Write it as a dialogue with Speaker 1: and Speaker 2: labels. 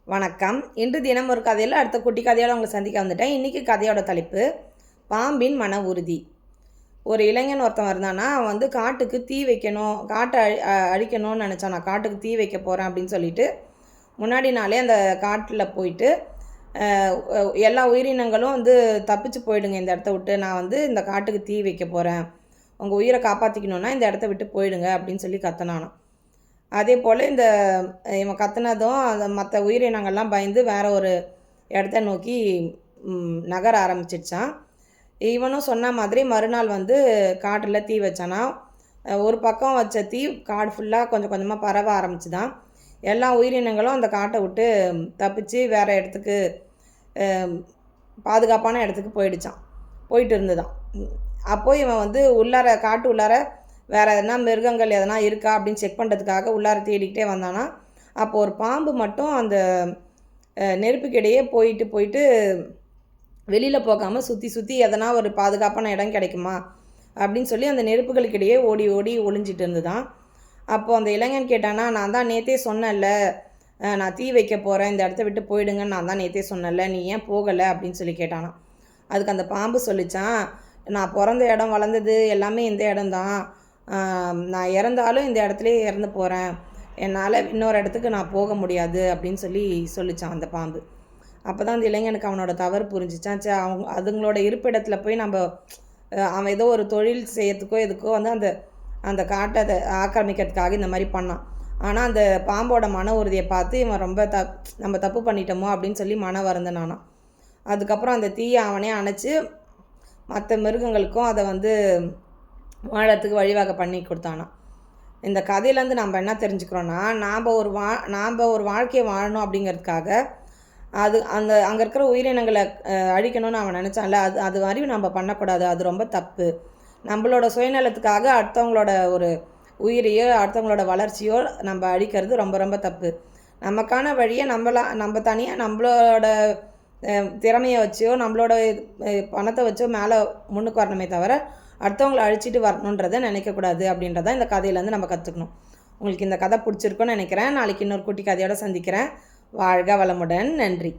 Speaker 1: வணக்கம். இன்று தினம் ஒரு கதையில் அடுத்த குட்டி கதையோடு உங்களை சந்திக்க வந்துட்டேன். இன்றைக்கி கதையோட தலைப்பு பாம்பின் மன உறுதி. ஒரு இளைஞன் ஒருத்தன் இருந்தானா, அவன் காட்டுக்கு தீ வைக்கணும், காட்டை அழிக்கணும்னு நினச்சான். நான் காட்டுக்கு தீ வைக்க போகிறேன் அப்படின்னு சொல்லிட்டு முன்னாடி நாளே அந்த காட்டில் போயிட்டு எல்லா உயிரினங்களும் தப்பிச்சு போயிடுங்க இந்த இடத்த விட்டு, நான் இந்த காட்டுக்கு தீ வைக்க போகிறேன், உங்கள் உயிரை காப்பாற்றிக்கணுன்னா இந்த இடத்த விட்டு போயிடுங்க அப்படின்னு சொல்லி கத்தினானான். அதே போல் இவன் கத்துனதும் மற்ற உயிரினங்கள்லாம் பயந்து வேறு ஒரு இடத்த நோக்கி நகர ஆரம்பிச்சிடுச்சான். இவனும் சொன்ன மாதிரி மறுநாள் காட்டில் தீ வச்சானா. ஒரு பக்கம் வச்ச தீ காடு ஃபுல்லாக கொஞ்சம் கொஞ்சமாக பரவ ஆரம்பிச்சுதான். எல்லா உயிரினங்களும் அந்த காட்டை விட்டு தப்பிச்சு வேறு இடத்துக்கு பாதுகாப்பான இடத்துக்கு போயிட்டு இருந்துதான். அப்போது இவன் உள்ளார காட்டு உள்ளார வேறு எதனா மிருகங்கள் எதனா இருக்கா அப்படின்னு செக் பண்ணுறதுக்காக உள்ளார தேடிக்கிட்டே வந்தானா. அப்போது ஒரு பாம்பு மட்டும் அந்த நெருப்புக்கிடையே போயிட்டு வெளியில் போகாமல் சுற்றி எதனா ஒரு பாதுகாப்பான இடம் கிடைக்குமா அப்படின்னு சொல்லி அந்த நெருப்புகளுக்கிடையே ஓடி ஒளிஞ்சிட்டு இருந்துதான். அப்போது அந்த இளைஞன் கேட்டானா, நான் தான் நேற்றே சொன்னேன்ல, நான் தீ வைக்க போகிறேன், இந்த இடத்த விட்டு போயிடுங்கன்னு நான் தான் நேற்றே சொன்னேன்ல, நீ ஏன் போகலை அப்படின்னு சொல்லி கேட்டானா. அதுக்கு அந்த பாம்பு சொல்லிச்சான், நான் பிறந்த இடம் வளர்ந்தது எல்லாமே இந்த இடம்தான், நான் இறந்தாலும் இந்த இடத்துலையே இறந்து போகிறேன், என்னால் இன்னொரு இடத்துக்கு நான் போக முடியாது அப்படின்னு சொல்லிச்சான் அந்த பாம்பு. அப்போ தான் அந்த இளைஞனுக்கு அவனோட தவறு புரிஞ்சிச்சான். அதுங்களோட இருப்பிடத்தில் போய் அவன் ஏதோ ஒரு தொழில் செய்யறதுக்கோ எதுக்கோ அந்த காட்டை ஆக்கிரமிக்கிறதுக்காக இந்த மாதிரி பண்ணான். ஆனால் அந்த பாம்போட மன உறுதியை பார்த்து இவன் ரொம்ப நம்ம தப்பு பண்ணிட்டோமோ அப்படின்னு சொல்லி மன வருந்தினானான். அதுக்கப்புறம் அந்த தீயை அவனே அணைச்சி மற்ற மிருகங்களுக்கும் அதை வாழறதுக்கு வழிவகை பண்ணி கொடுத்தானா. இந்த கதையிலேருந்து நம்ம என்ன தெரிஞ்சுக்கிறோன்னா, நாம் ஒரு வாழ்க்கையை வாழணும் அப்படிங்கிறதுக்காக அங்கே இருக்கிற உயிரினங்களை அழிக்கணும்னு அவன் நினச்சான்ல, அது மாதிரி நம்ம பண்ணக்கூடாது. அது ரொம்ப தப்பு. நம்மளோட சுயநலத்துக்காக அடுத்தவங்களோட ஒரு உயிரையோ அடுத்தவங்களோட வளர்ச்சியோ நம்ம அழிக்கிறது ரொம்ப ரொம்ப தப்பு. நமக்கான வழியை நம்ம தனியாக நம்மளோட திறமையை வச்சோ நம்மளோட பணத்தை வச்சோ மேலே முன்னுக்கு வரணுமே தவிர அடுத்தவங்களை அழிச்சிட்டு வரணுன்றதை நினைக்கக்கூடாது அப்படின்றத இந்த கதையிலேருந்து நம்ம கற்றுக்கணும். உங்களுக்கு இந்த கதை பிடிச்சிருக்குன்னு நினைக்கிறேன். நாளைக்கு இன்னொரு குட்டி கதையோடு சந்திக்கிறேன். வாழ்க வளமுடன். நன்றி.